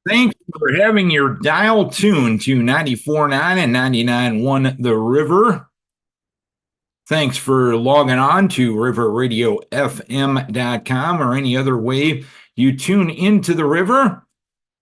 Thanks for having your dial tuned to 94.9 and 99.1 The River. Thanks for logging on to riverradiofm.com or any other way you tune into the river.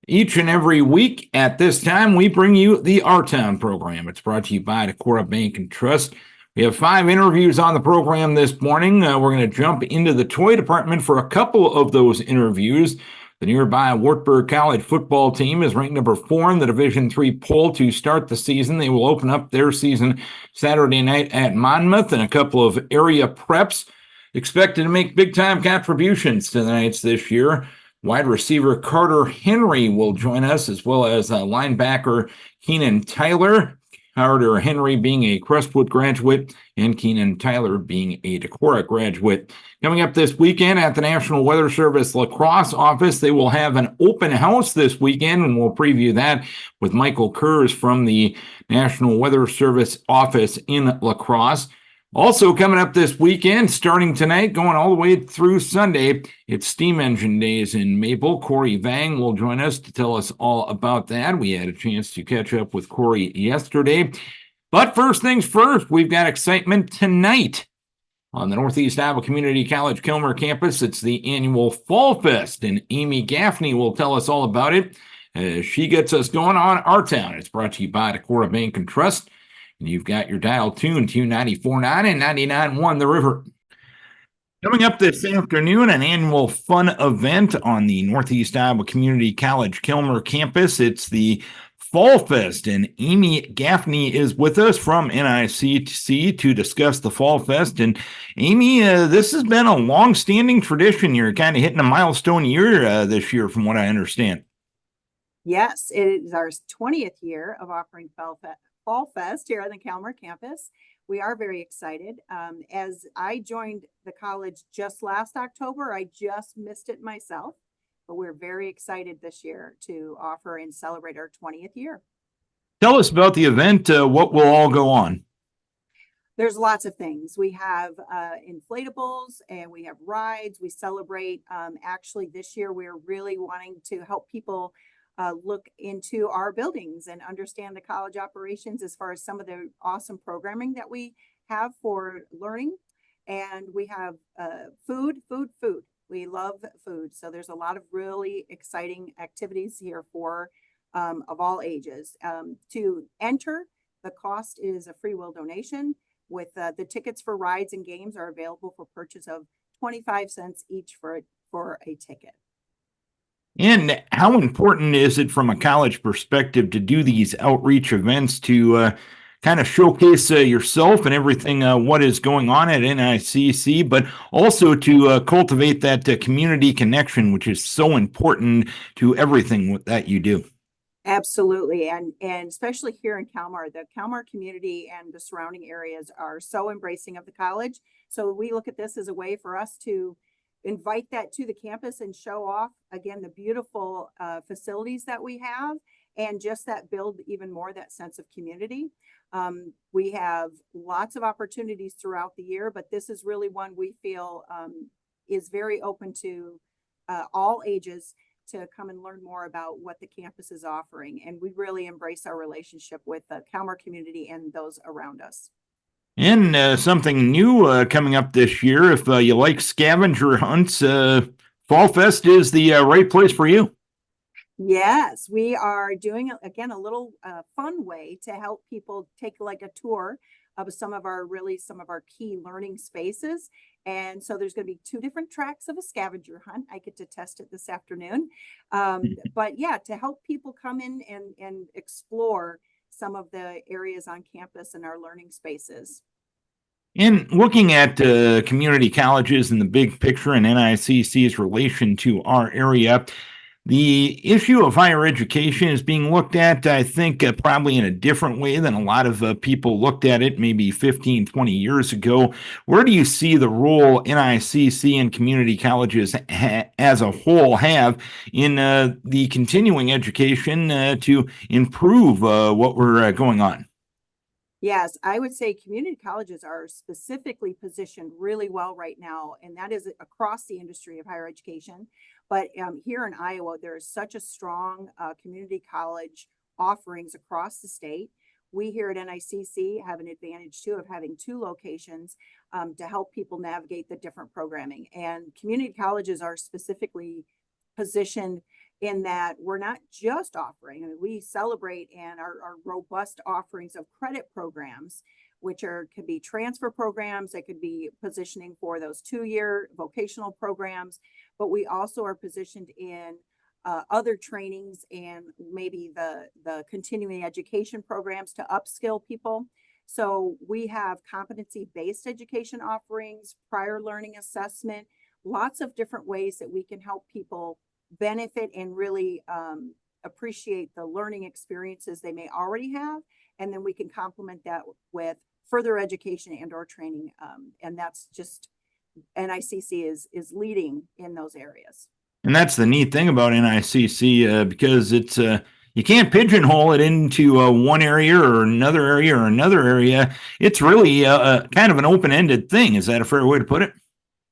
Each and every week at this time, we bring you the Our Town program. It's brought to you by Decorah Bank and Trust. We have 5 interviews on the program this morning. We're going to jump into the toy department for a couple of those interviews. The nearby Wartburg College football team is ranked number 4 in the Division III poll to start the season. They will open up their season Saturday night at Monmouth, and a couple of area preps expected to make big-time contributions to the Knights this year. Wide receiver Carter Henry will join us, as well as linebacker Keenan Tyler. Carter Henry being a Crestwood graduate and Keenan Tyler being a Decorah graduate. Coming up this weekend at the National Weather Service La Crosse office, they will have an open house this weekend, and we'll preview that with Michael Kurz from the National Weather Service office in La Crosse. Also coming up this weekend, starting tonight, going all the way through Sunday, it's Steam Engine Days in Mabel. Corey Vang will join us to tell us all about that. We had a chance to catch up with Corey yesterday. But first things first, we've got excitement tonight on the Northeast Iowa Community College Kilmer campus. It's the annual Fall Fest, and Amy Gaffney will tell us all about it as she gets us going on Our Town. It's brought to you by Decorah Bank and Trust. And you've got your dial tuned to 94.9 and 99.1 The River. Coming up this afternoon, an annual fun event on the Northeast Iowa Community College Kilmer campus. It's the Fall Fest, and Amy Gaffney is with us from NICC to discuss the Fall Fest. And Amy, this has been a long-standing tradition. You're kind of hitting a milestone year this year, from what I understand. Yes, it is our 20th year of offering Fall Fest here on the Calmer campus. We are very excited. As I joined the college just last October, I just missed it myself, but we're very excited this year to offer and celebrate our 20th year. Tell us about the event. What will all go on? There's lots of things. We have inflatables and we have rides. We celebrate. Actually, this year, we're really wanting to help people look into our buildings and understand the college operations as far as some of the awesome programming that we have for learning. And we have food. We love food. So there's a lot of really exciting activities here for of all ages. To enter, the cost is a free will donation, with the tickets for rides and games are available for purchase of 25 cents each for a ticket. And how important is it from a college perspective to do these outreach events to kind of showcase yourself and everything, what is going on at NICC, but also to cultivate that community connection, which is so important to everything that you do? Absolutely. And especially here in Kalmar, the Kalmar community and the surrounding areas are so embracing of the college. So we look at this as a way for us to invite that to the campus and show off again the beautiful facilities that we have, and just that build even more that sense of community. We have lots of opportunities throughout the year, but this is really one we feel is very open to all ages to come and learn more about what the campus is offering. And we really embrace our relationship with the Kalmar community and those around us. And something new coming up this year. If you like scavenger hunts, Fall Fest is the right place for you. Yes, we are doing, again, a little fun way to help people take like a tour of some of our key learning spaces. And so there's going to be 2 different tracks of a scavenger hunt. I get to test it this afternoon. But yeah, to help people come in and explore some of the areas on campus and our learning spaces. In looking at community colleges and the big picture and NICC's relation to our area, the issue of higher education is being looked at, I think, probably in a different way than a lot of people looked at it maybe 15, 20 years ago. Where do you see the role NICC and community colleges as a whole have in the continuing education to improve what we're going on? Yes, I would say community colleges are specifically positioned really well right now, and that is across the industry of higher education. But here in Iowa, there is such a strong community college offerings across the state. We here at NICC have an advantage too of having 2 locations to help people navigate the different programming. And community colleges are specifically positioned in that we're not just offering, I mean, we celebrate and our robust offerings of credit programs, which could be transfer programs, that could be positioning for those 2-year vocational programs, but we also are positioned in other trainings and maybe the continuing education programs to upskill people. So we have competency-based education offerings, prior learning assessment, lots of different ways that we can help people benefit and really appreciate the learning experiences they may already have. And then we can complement that with further education and or training. And that's just, NICC is leading in those areas. And that's the neat thing about NICC, because it's you can't pigeonhole it into one area or another area or another area. It's really kind of an open-ended thing. Is that a fair way to put it?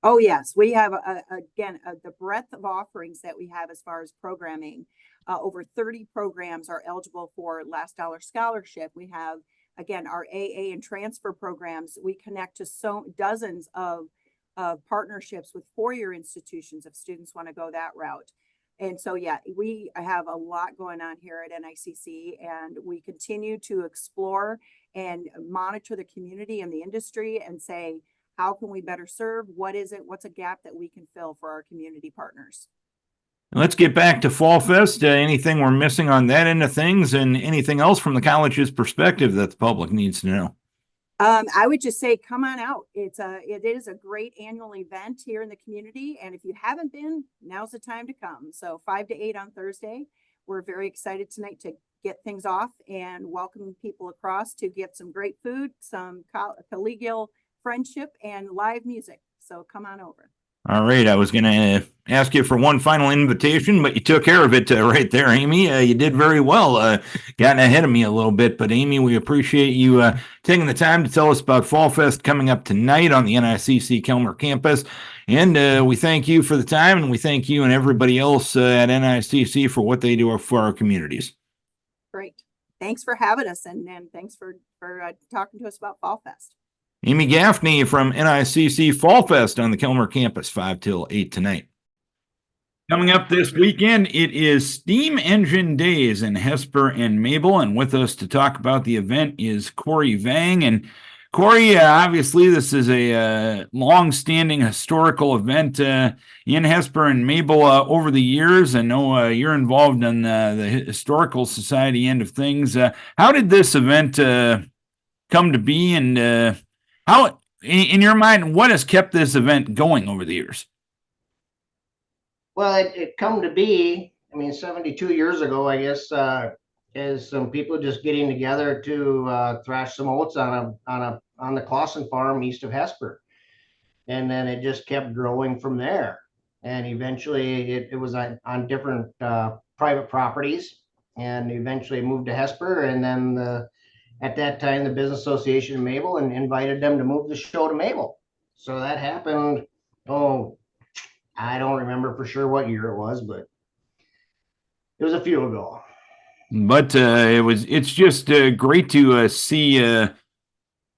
Oh, yes. We have, again, the breadth of offerings that we have as far as programming. Over 30 programs are eligible for Last Dollar Scholarship. We have, again, our AA and transfer programs. We connect to dozens of partnerships with 4-year institutions if students want to go that route. And so, yeah, we have a lot going on here at NICC, and we continue to explore and monitor the community and the industry and say, how can we better serve? What is it? What's a gap that we can fill for our community partners? Let's get back to Fall Fest. Anything we're missing on that end of things, and anything else from the college's perspective that the public needs to know? I would just say, come on out. It is a great annual event here in the community. And if you haven't been, now's the time to come. So 5 to 8 on Thursday. We're very excited tonight to get things off and welcome people across to get some great food, some collegial friendship, and live music. So come on over. All right. I was going to ask you for one final invitation, but you took care of it right there, Amy. You did very well, gotten ahead of me a little bit. But Amy, we appreciate you taking the time to tell us about Fall Fest coming up tonight on the NICC Kelmer campus. And we thank you for the time, and we thank you and everybody else at NICC for what they do for our communities. Great. Thanks for having us, and thanks for talking to us about Fall Fest. Amy Gaffney from NICC Fall Fest on the Kelmer campus, 5 till 8 tonight. Coming up this weekend, it is Steam Engine Days in Hesper-Mabel, and with us to talk about the event is Corey Vang. And Corey, obviously this is a long-standing historical event in Hesper-Mabel over the years. I know you're involved in the Historical Society end of things. How did this event come to be, and how, in your mind, what has kept this event going over the years? Well, it come to be, I mean, 72 years ago, I guess, is some people just getting together to thrash some oats on the Crosse farm east of Hesper. And then it just kept growing from there. And eventually it was on different private properties, and eventually moved to Hesper. And then at that time, the Business Association of Mabel and invited them to move the show to Mabel. So that happened, I don't remember for sure what year it was, but it was a few ago. But it's just great to see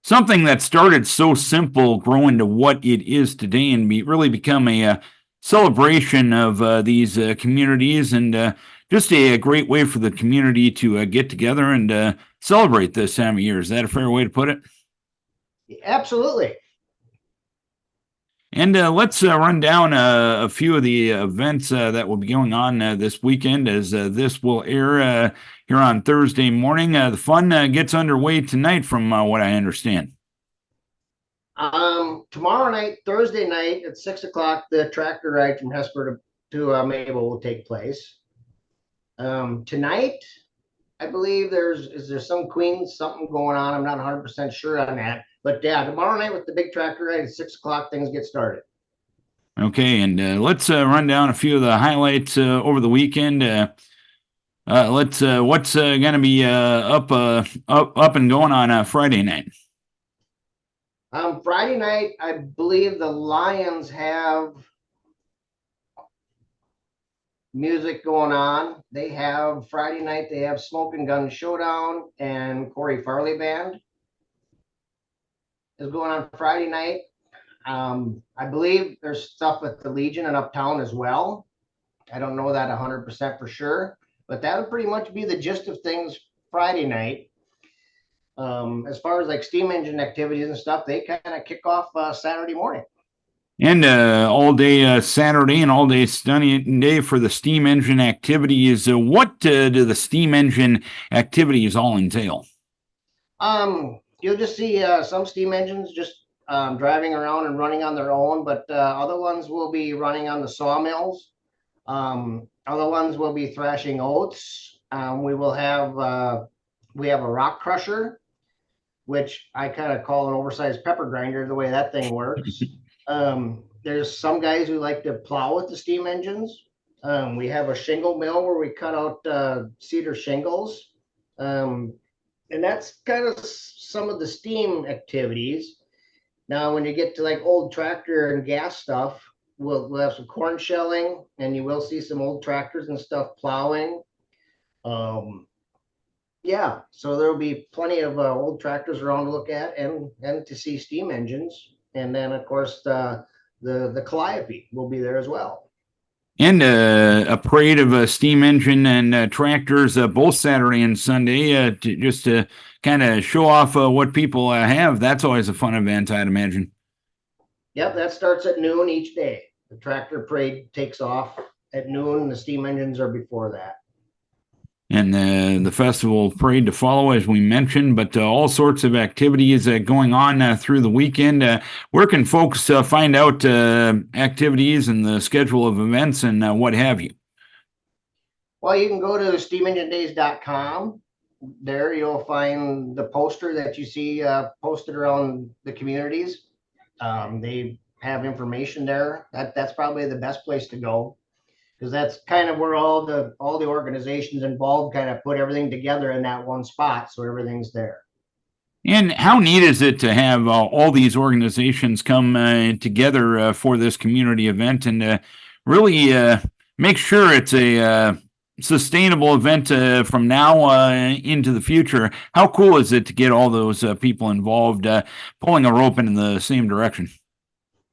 something that started so simple grow into what it is today, and really become a celebration of these communities, and just a great way for the community to get together and celebrate this time of year. Is that a fair way to put it? Absolutely. And let's run down a few of the events that will be going on this weekend, as this will air here on Thursday morning. The fun gets underway tonight, from what I understand. Tomorrow night, Thursday night at 6 o'clock, the tractor ride from Hesper to Mabel will take place. Tonight, I believe is there some Queen something going on. I'm not 100% sure on that. But yeah, tomorrow night with the big tractor ride at 6 o'clock, things get started. Okay, and let's run down a few of the highlights over the weekend. What's going to be up and going on Friday night? Friday night, I believe the Lions have music going on. They have Friday night, they have Smoke and Gun Showdown and Corey Farley Band is going on Friday night. I believe there's stuff at the Legion and Uptown as well. I don't know that 100% for sure, but that would pretty much be the gist of things Friday night. As far as like steam engine activities and stuff, they kind of kick off Saturday morning. And all day Saturday and all day Sunday day for the steam engine activities. What do the steam engine activities all entail? You'll just see some steam engines just driving around and running on their own, but other ones will be running on the sawmills. Other ones will be thrashing oats. We have a rock crusher, which I kind of call an oversized pepper grinder, the way that thing works. There's some guys who like to plow with the steam engines. We have a shingle mill where we cut out cedar shingles. And that's kind of some of the steam activities. Now, when you get to like old tractor and gas stuff, we'll have some corn shelling, and you will see some old tractors and stuff plowing. Yeah, so there will be plenty of old tractors around to look at and to see steam engines. And then, of course, the calliope will be there as well. And a parade of steam engine and tractors both Saturday and Sunday to kind of show off what people have. That's always a fun event, I'd imagine. Yep, that starts at noon each day. The tractor parade takes off at noon. The steam engines are before that. And the festival parade to follow, as we mentioned, but all sorts of activities going on through the weekend. Where can folks find out activities and the schedule of events and what have you? Well, you can go to steamenginedays.com. There you'll find the poster that you see posted around the communities. They have information there. That's probably the best place to go, because that's kind of where all the organizations involved kind of put everything together in that one spot, so everything's there. And how neat is it to have all these organizations come together for this community event and really make sure it's a sustainable event from now into the future? How cool is it to get all those people involved pulling a rope in the same direction?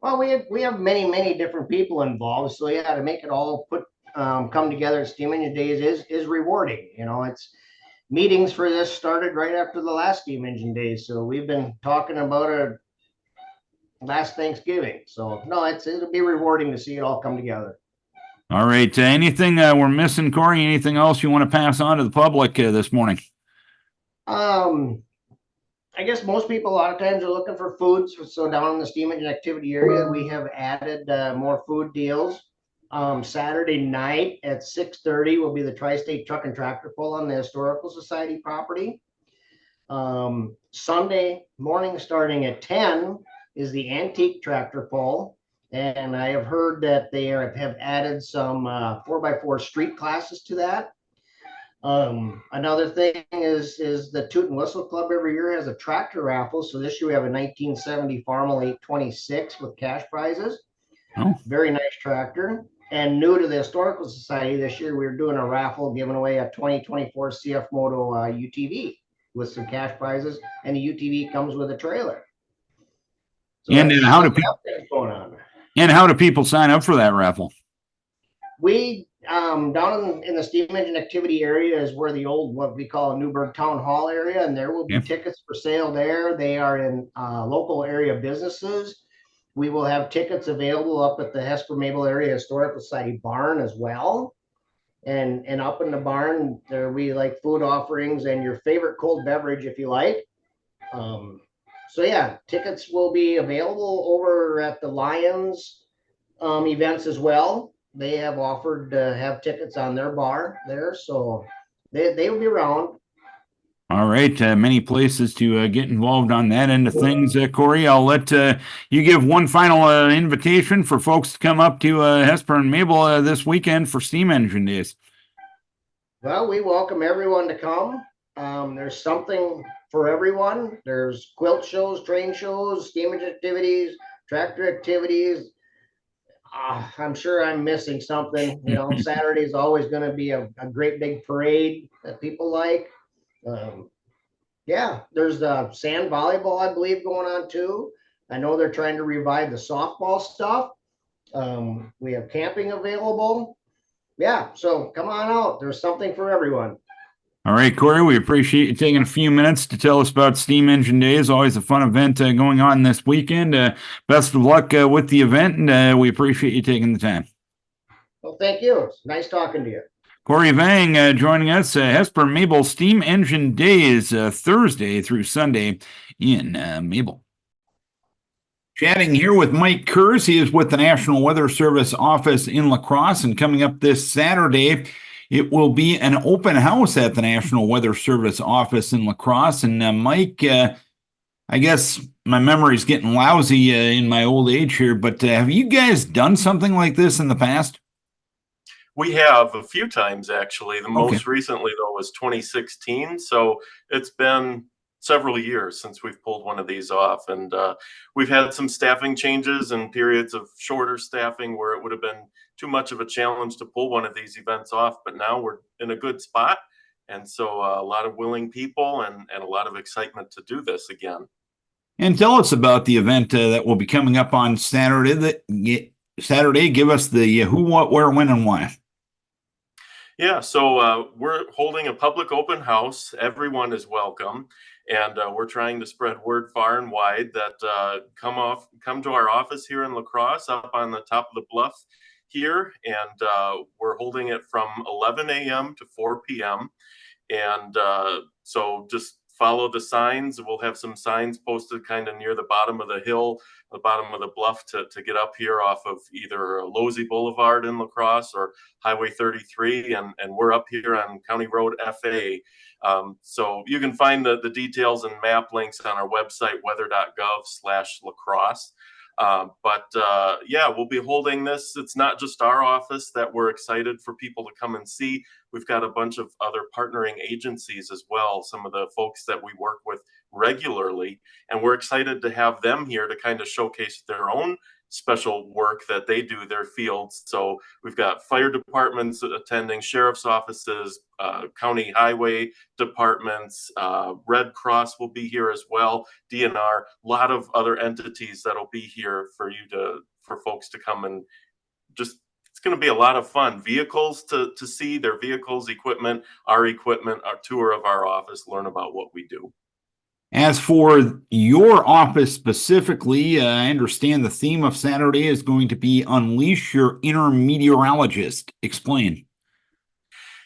Well, we have many different people involved, so yeah, to make it all come together at Steam Engine Days is rewarding. You know, it's meetings for this started right after the last Steam Engine Days, so we've been talking about it last Thanksgiving. So no, it'll be rewarding to see it all come together. All right, anything we're missing, Corey? Anything else you want to pass on to the public this morning? I guess most people a lot of times are looking for foods. So down in the steam engine activity area, we have added more food deals. Saturday night at 6:30 will be the Tri-State Truck and Tractor Pull on the Historical Society property. Sunday morning starting at 10 is the Antique Tractor Pull. And I have heard that they have added some 4x4 street classes to that. Another thing is the Toot and Whistle Club every year has a tractor raffle. So this year we have a 1970 Farmall 826 with cash prizes. Oh, very nice tractor. And new to the Historical Society this year, we're doing a raffle giving away a 2024 CF Moto UTV with some cash prizes, and the UTV comes with a trailer. So and how do people sign up for that raffle? We down in the steam engine activity area is where the old, what we call a Newburgh Town Hall area, and there will be tickets for sale there. They are in local area businesses. We will have tickets available up at the Hesper-Mabel Area Historical Society barn as well. And up in the barn, there will be like food offerings and your favorite cold beverage if you like. So yeah, tickets will be available over at the Lions events as well. They have offered to have tickets on their bar there, so they will be around. All right, many places to get involved on that end of things. Corey, I'll let you give one final invitation for folks to come up to Hesper-Mabel this weekend for Steam Engine Days. Well, we welcome everyone to come. There's something for everyone. There's quilt shows, train shows, steam engine activities, tractor activities. I'm sure I'm missing something. Saturday is always going to be a great big parade that people like. Yeah, there's the sand volleyball, I believe, going on too. I know they're trying to revive the softball stuff. We have camping available. Yeah, so come on out. There's something for everyone. All right, Corey, we appreciate you taking a few minutes to tell us about Steam Engine Days. Always a fun event going on this weekend. Best of luck with the event, and we appreciate you taking the time. Well, thank you. It's nice talking to you. Corey Vang joining us, Hesper-Mabel Steam Engine Days, Thursday through Sunday in Mabel. Chatting here with Mike Kurz. He is with the National Weather Service office in La Crosse, and coming up this Saturday, it will be an open house at the National Weather Service office in La Crosse. And Mike, I guess my memory is getting lousy in my old age here, but have you guys done something like this in the past? We have a few times, actually. The Okay. most recently, though, was 2016. So it's been several years since we've pulled one of these off. And we've had some staffing changes and periods of shorter staffing where it would have been too much of a challenge to pull one of these events off. But now we're in a good spot. And so a lot of willing people and a lot of excitement to do this again. And tell us about the event that will be coming up on Saturday. Give us the who, what, where, when, and why. Yeah, so we're holding a public open house. Everyone is welcome. And we're trying to spread word far and wide that come to our office here in La Crosse up on the top of the bluff here. And we're holding it from 11 a.m. to 4 p.m. And so just follow the signs. We'll have some signs posted kind of near the bottom of the hill, the bottom of the bluff to get up here off of either Losey Boulevard in La Crosse or Highway 33. And we're up here on County Road FA. So you can find the details and map links on our website, weather.gov/lacrosse. Yeah, we'll be holding this. It's not just our office that we're excited for people to come and see. We've got a bunch of other partnering agencies as well, some of the folks that we work with regularly, and we're excited to have them here to kind of showcase their own special work that they do, their fields. So we've got fire departments attending, sheriff's offices, county highway departments, Red Cross will be here as well, DNR, a lot of other entities that'll be here for folks to come and just, it's going to be a lot of fun. Vehicles to see, their vehicles, equipment, our tour of our office, learn about what we do. As for your office specifically, I understand the theme of Saturday is going to be Unleash Your Inner Meteorologist. Explain.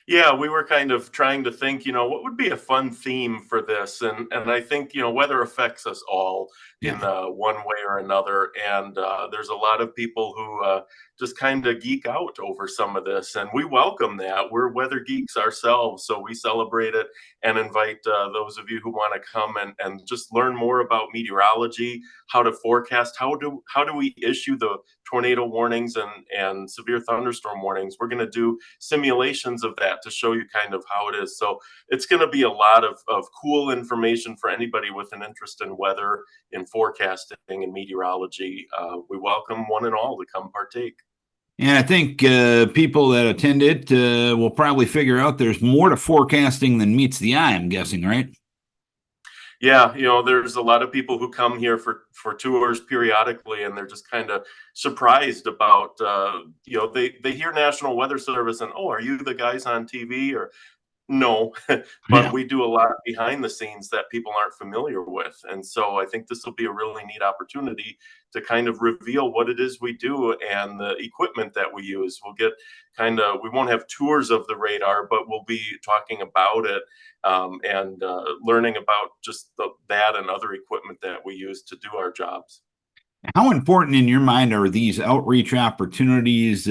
Yeah, we were kind of trying to think, what would be a fun theme for this? And I think, weather affects us all in one way or another. And there's a lot of people who just kind of geek out over some of this. And we welcome that. We're weather geeks ourselves. So we celebrate it and invite those of you who want to come and just learn more about meteorology, how to forecast, how do we issue the tornado warnings and severe thunderstorm warnings. We're going to do simulations of that to show you kind of how it is. So it's going to be a lot of cool information for anybody with an interest in weather, in forecasting, and meteorology. We welcome one and all to come partake. And I think people that attend it will probably figure out there's more to forecasting than meets the eye, I'm guessing, right? Yeah, there's a lot of people who come here for tours periodically, and they're just kind of surprised about, they hear National Weather Service and, oh, are you the guys on TV? Or no, but we do a lot behind the scenes that people aren't familiar with. And so I think this will be a really neat opportunity to kind of reveal what it is we do and the equipment that we use. We'll get we won't have tours of the radar, but we'll be talking about it and learning about just that and other equipment that we use to do our jobs. How important in your mind are these outreach opportunities,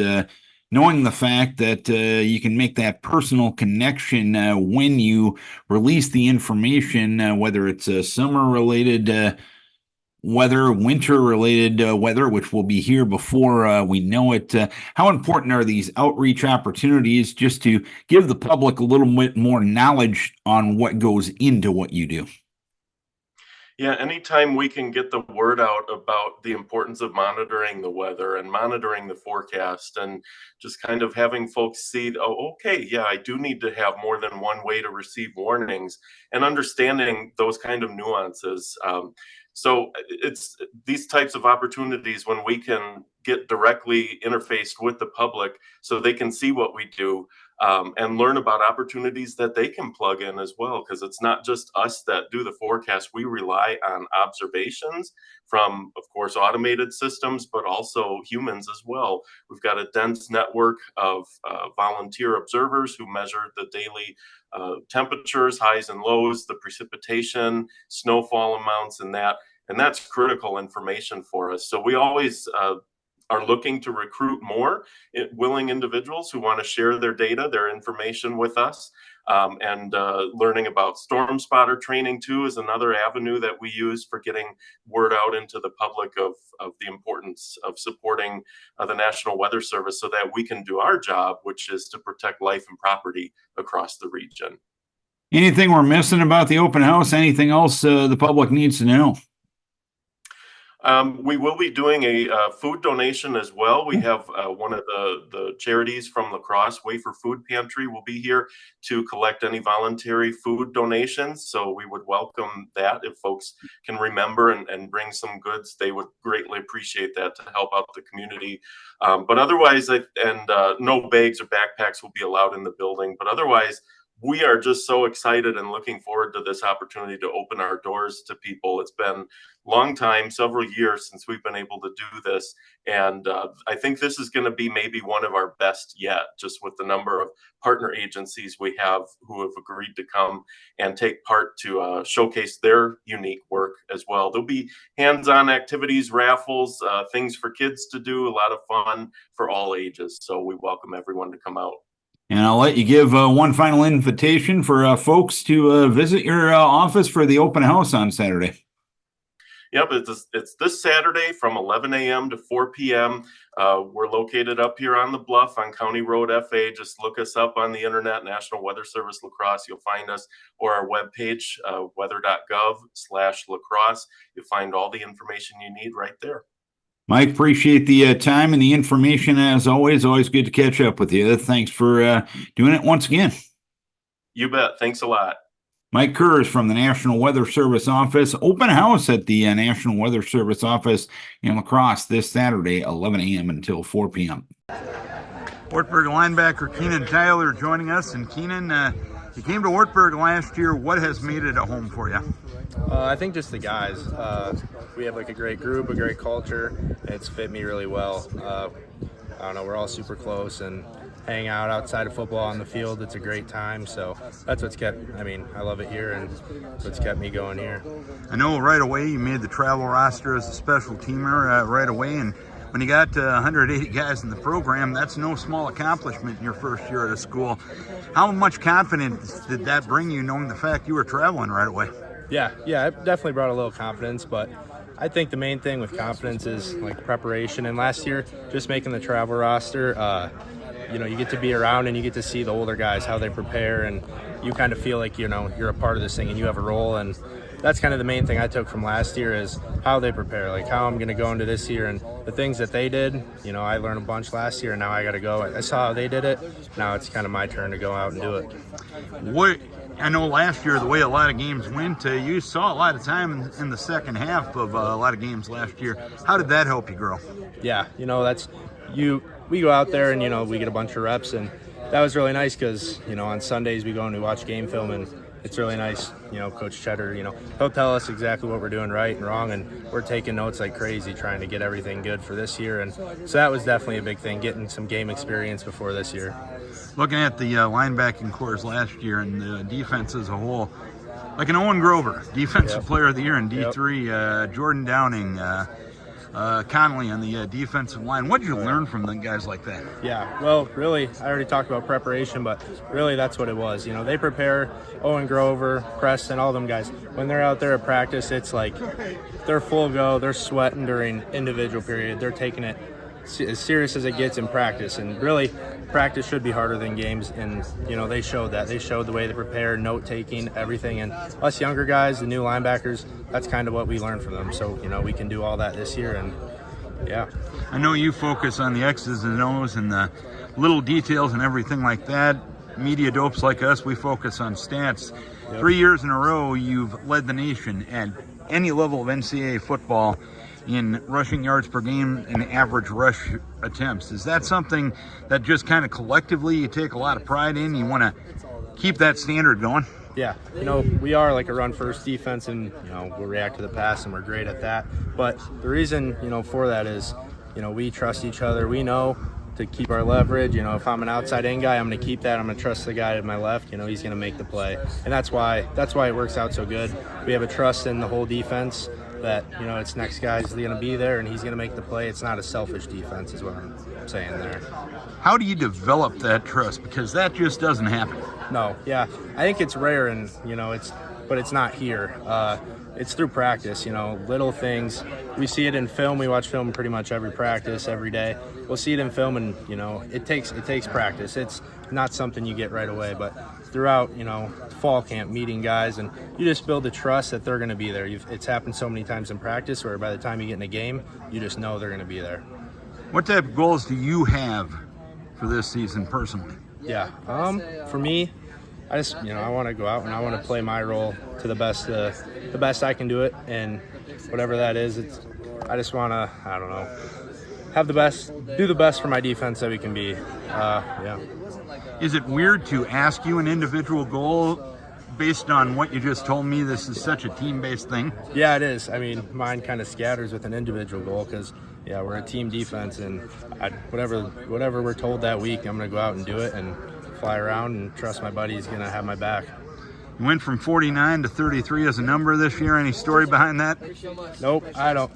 knowing the fact that you can make that personal connection when you release the information, whether it's summer-related weather, winter-related weather, which will be here before we know it. How important are these outreach opportunities just to give the public a little bit more knowledge on what goes into what you do? Yeah, anytime we can get the word out about the importance of monitoring the weather and monitoring the forecast and just kind of having folks see, oh, okay, yeah, I do need to have more than one way to receive warnings and understanding those kind of nuances. So it's these types of opportunities when we can get directly interfaced with the public so they can see what we do, and learn about opportunities that they can plug in as well. Because it's not just us that do the forecast. We rely on observations from, of course, automated systems, but also humans as well. We've got a dense network of volunteer observers who measure the daily temperatures, highs and lows, the precipitation, snowfall amounts, and that's critical information for us. So we always are looking to recruit more willing individuals who want to share their data, their information with us. And learning about storm spotter training too is another avenue that we use for getting word out into the public of the importance of supporting the National Weather Service so that we can do our job, which is to protect life and property across the region. Anything we're missing about the open house? Anything else the public needs to know? We will be doing a food donation as well. We have one of the charities from La Crosse, Wafer Food Pantry, will be here to collect any voluntary food donations. So we would welcome that. If folks can remember and bring some goods, they would greatly appreciate that to help out the community. But otherwise, no bags or backpacks will be allowed in the building. But otherwise, we are just so excited and looking forward to this opportunity to open our doors to people. It's been a long time, several years since we've been able to do this. And I think this is going to be maybe one of our best yet, just with the number of partner agencies we have who have agreed to come and take part to showcase their unique work as well. There'll be hands-on activities, raffles, things for kids to do, a lot of fun for all ages. So we welcome everyone to come out. And I'll let you give one final invitation for folks to visit your office for the open house on Saturday. Yep, it's this Saturday from 11 a.m. to 4 p.m. We're located up here on the bluff on County Road FA. Just look us up on the internet, National Weather Service La Crosse. You'll find us, or our webpage, weather.gov/La Crosse. You'll find all the information you need right there. Mike, appreciate the time and the information as always. Always good to catch up with you. Thanks for doing it once again. You bet. Thanks a lot. Mike Kurz from the National Weather Service Office. Open house at the National Weather Service Office in La Crosse this Saturday, 11 a.m. until 4 p.m. Wartburg linebacker Keenan Tyler joining us. And Keenan, you came to Wartburg last year. What has made it a home for you? I think just the guys. We have like a great group, a great culture. It's fit me really well. I don't know, we're all super close and hang out outside of football on the field. It's a great time. So that's what's I love it here, and that's what's kept me going here. I know right away you made the travel roster as a special teamer right away. And when you got 180 guys in the program, that's no small accomplishment in your first year at a school. How much confidence did that bring you, knowing the fact you were traveling right away? Yeah, it definitely brought a little confidence, but I think the main thing with confidence is like preparation. And last year, just making the travel roster, you get to be around and you get to see the older guys, how they prepare, and you kind of feel like, you're a part of this thing and you have a role. And that's kind of the main thing I took from last year is how they prepare, like how I'm going to go into this year and the things that they did. I learned a bunch last year and now I got to go. I saw how they did it. Now it's kind of my turn to go out and do it. I know last year, the way a lot of games went, you saw a lot of time in the second half of a lot of games last year. How did that help you grow? Yeah, we go out there and, we get a bunch of reps, and that was really nice because, on Sundays we go and we watch game film, and it's really nice, Coach Cheddar, he'll tell us exactly what we're doing right and wrong, and we're taking notes like crazy trying to get everything good for this year. And so that was definitely a big thing, getting some game experience before this year. Looking at the linebacking cores last year and the defense as a whole, like an Owen Grover, Defensive Player of the Year in D3, Jordan Downing, Connolly on the defensive line. What did you learn from the guys like that? Yeah, well, really, I already talked about preparation, but really that's what it was. They prepare. Owen Grover, Preston, all them guys. When they're out there at practice, it's like they're full go. They're sweating during individual period. They're taking it as serious as it gets in practice. And really, practice should be harder than games. And, you know, they showed that. They showed the way they prepare, note-taking, everything. And us younger guys, the new linebackers, that's kind of what we learned from them. So, you know, we can do all that this year. And, yeah. I know you focus on the X's and O's and the little details and everything like that. Media dopes like us, we focus on stats. Yep. 3 years in a row, you've led the nation at any level of NCAA football in rushing yards per game and average rush attempts. Is that something that just kind of collectively you take a lot of pride in? You want to keep that standard going? Yeah, you know, we are like a run-first defense, and, you know, we'll react to the pass, and we're great at that. But the reason, you know, for that is, you know, we trust each other. We know to keep our leverage. You know, if I'm an outside-in guy, I'm going to keep that. I'm going to trust the guy to my left. You know, he's going to make the play. And that's why it works out so good. We have a trust in the whole defense that, you know, it's next guy's going to be there and he's going to make the play. It's not a selfish defense is what I'm saying there. How do you develop that trust? Because that just doesn't happen. No, yeah. I think it's rare, and, you know, but it's not here. It's through practice, you know, little things. We see it in film. We watch film pretty much every practice, every day. We'll see it in film, and, you know, it takes practice. It's not something you get right away, but throughout, you know, fall camp, meeting guys, and you just build the trust that they're going to be there. It's happened so many times in practice where by the time you get in a game, you just know they're going to be there. What type of goals do you have for this season personally? Yeah, for me, I just, you know, I want to go out and I want to play my role to the best I can do it, and whatever that is, I just want to, I don't know, do the best for my defense that we can be. Yeah. Is it weird to ask you an individual goal based on what you just told me? This is such a team-based thing. Yeah, it is. I mean, mine kind of scatters with an individual goal because, yeah, we're a team defense, and whatever we're told that week, I'm going to go out and do it and fly around and trust my buddy's going to have my back. You went from 49 to 33 as a number this year. Any story behind that? Nope, I don't.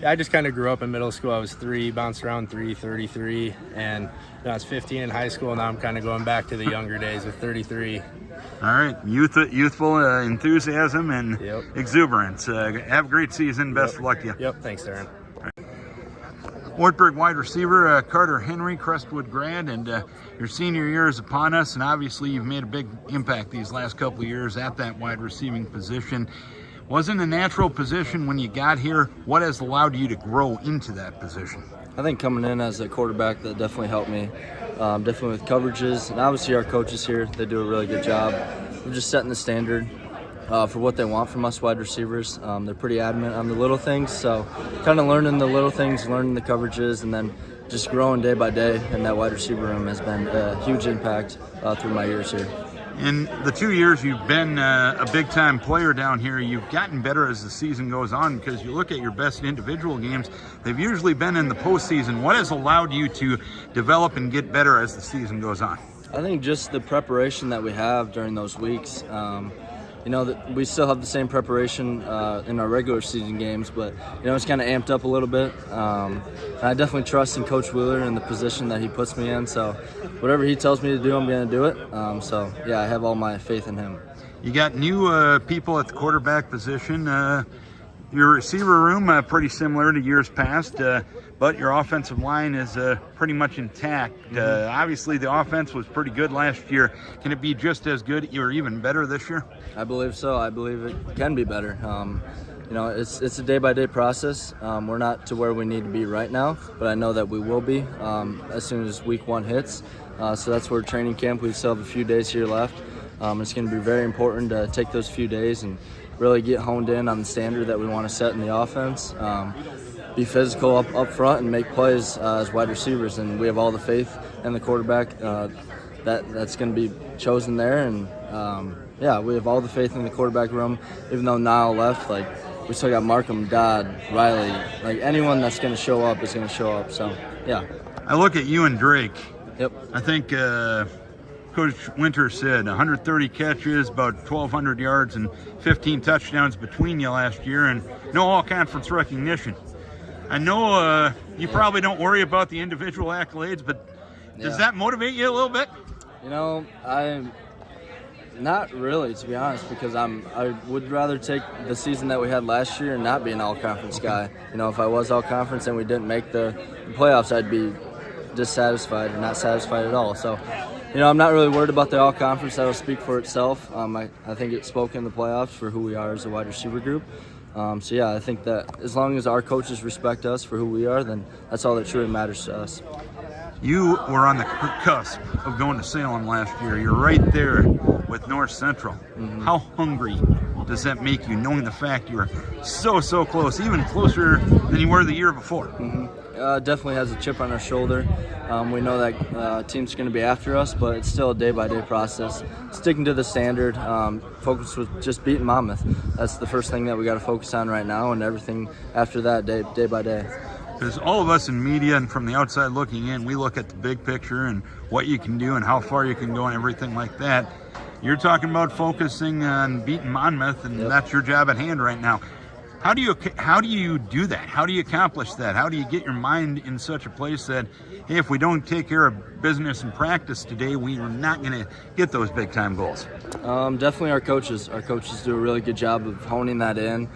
I just kind of grew up in middle school. I was 3, bounced around 3, 33, and I was 15 in high school. Now I'm kind of going back to the younger days with 33. All right, youthful enthusiasm and exuberance. Have a great season. Best of luck to you. Yep, thanks, Darren. Wartburg wide receiver Carter Henry, Crestwood grad, and your senior year is upon us, and obviously you've made a big impact these last couple of years at that wide receiving position. Wasn't a natural position when you got here. What has allowed you to grow into that position? I think coming in as a quarterback, that definitely helped me, definitely with coverages. And obviously our coaches here, they do a really good job. We're just setting the standard for what they want from us wide receivers. They're pretty adamant on the little things, so kind of learning the little things, learning the coverages, and then just growing day by day in that wide receiver room has been a huge impact through my years here. In the 2 years you've been a big-time player down here, you've gotten better as the season goes on because you look at your best individual games, they've usually been in the postseason. What has allowed you to develop and get better as the season goes on? I think just the preparation that we have during those weeks. You know, that we still have the same preparation in our regular season games, but, you know, it's kind of amped up a little bit. And I definitely trust in Coach Wheeler and the position that he puts me in. So whatever he tells me to do, I'm going to do it. So, yeah, I have all my faith in him. You got new people at the quarterback position. Your receiver room, pretty similar to years past, but your offensive line is pretty much intact. Obviously, the offense was pretty good last year. Can it be just as good or even better this year? I believe so. I believe it can be better. You know, it's a day-by-day process. We're not to where we need to be right now, but I know that we will be as soon as week 1 hits. So that's where training camp, we still have a few days here left. It's going to be very important to take those few days and really get honed in on the standard that we want to set in the offense. Be physical up front and make plays as wide receivers, and we have all the faith in the quarterback that's going to be chosen there. And yeah, we have all the faith in the quarterback room. Even though Niall left, like, we still got Markham, Dodd, Riley. Like, anyone that's going to show up is going to show up. So yeah. I look at you and Drake. Yep. I think Coach Winter said 130 catches, about 1,200 yards, and 15 touchdowns between you last year, and no all-conference recognition. I know you probably don't worry about the individual accolades, but does that motivate you a little bit? You know, Not really, to be honest, because I would rather take the season that we had last year and not be an all-conference guy. You know, if I was all-conference and we didn't make the playoffs, I'd be dissatisfied or not satisfied at all. So, you know, I'm not really worried about the all-conference. That'll speak for itself. I think it spoke in the playoffs for who we are as a wide receiver group. So, yeah, I think that as long as our coaches respect us for who we are, then that's all that truly matters to us. You were on the cusp of going to Salem last year. You're right there with North Central. Mm-hmm. How hungry does that make you, knowing the fact you were so close, even closer than you were the year before? Mm-hmm. Definitely has a chip on our shoulder. We know that team's going to be after us, but it's still a day-by-day process. Sticking to the standard, focus with just beating Monmouth. That's the first thing that we got to focus on right now, and everything after that, day by day. Because all of us in media and from the outside looking in, we look at the big picture and what you can do and how far you can go and everything like that. You're talking about focusing on beating Monmouth, and that's your job at hand right now. How do you do that? How do you accomplish that? How do you get your mind in such a place that, hey, if we don't take care of business and practice today, we are not going to get those big time goals? Definitely our coaches. Our coaches do a really good job of honing that in,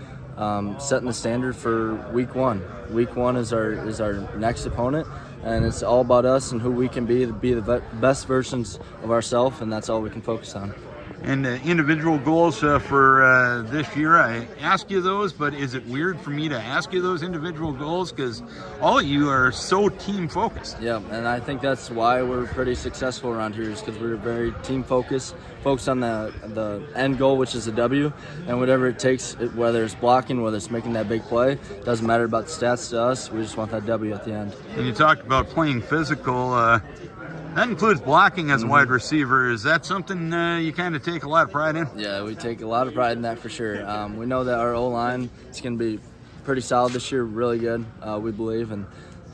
setting the standard for week one. Week one is our next opponent, and it's all about us and who we can be the best versions of ourselves, and that's all we can focus on. And individual goals for this year, I ask you those, but is it weird for me to ask you those individual goals? Because all of you are so team focused. Yeah, and I think that's why we're pretty successful around here, is because we're very team focused on the end goal, which is a W, and whatever it takes, whether it's blocking, whether it's making that big play, doesn't matter about the stats to us. We just want that W at the end. And you talked about playing physical. That includes blocking as a wide receiver. Is that something you kind of take a lot of pride in? Yeah, we take a lot of pride in that for sure. We know that our O-line is going to be pretty solid this year, really good, we believe, and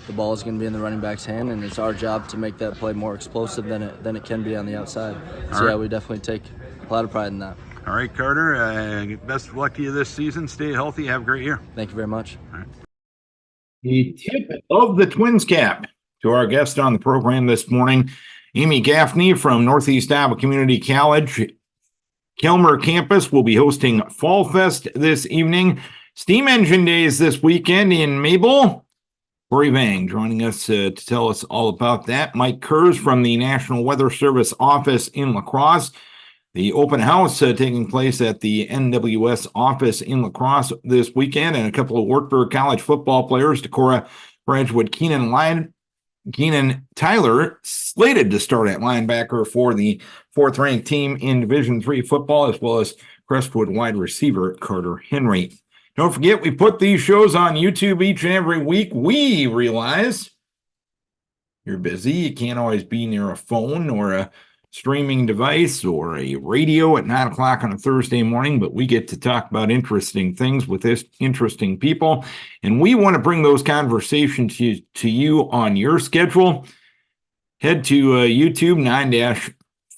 the ball is going to be in the running back's hand, and it's our job to make that play more explosive than it can be on the outside. So, yeah, we definitely take a lot of pride in that. All right, Carter, best of luck to you this season. Stay healthy. Have a great year. Thank you very much. All right. The tip of the Twins cap to our guest on the program this morning, Amy Gaffney from Northeast Iowa Community College. Kelmer campus will be hosting Fall Fest this evening. Steam Engine Days this weekend in Mabel. Corey Vang joining us to tell us all about that. Mike Kurz from the National Weather Service office in La Crosse. The open house taking place at the NWS office in La Crosse this weekend, and a couple of Wartburg College football players, Decorah graduate Keenan Tyler, slated to start at linebacker for the fourth-ranked team in Division III football, as well as Crestwood wide receiver Carter Henry. Don't forget, we put these shows on YouTube each and every week. We realize you're busy. You can't always be near a phone or a streaming device or a radio at 9 o'clock on a Thursday morning, but we get to talk about interesting things with this interesting people, and we want to bring those conversations to you on your schedule. Head to YouTube,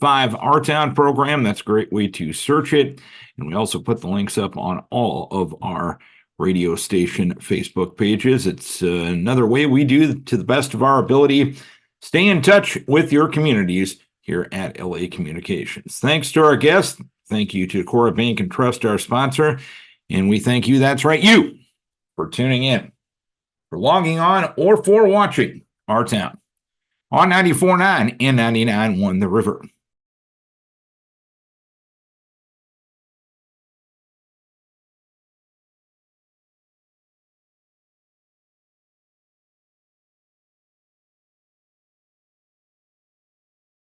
9-5 Our-Town program. That's a great way to search it, and we also put the links up on all of our radio station Facebook pages. It's another way we do, to the best of our ability, stay in touch with your communities here at LA Communications. Thanks to our guests. Thank you to Decorah Bank and Trust, our sponsor. And we thank you, that's right, you, for tuning in, for logging on, or for watching Our Town on 94.9 and 99.1 The River.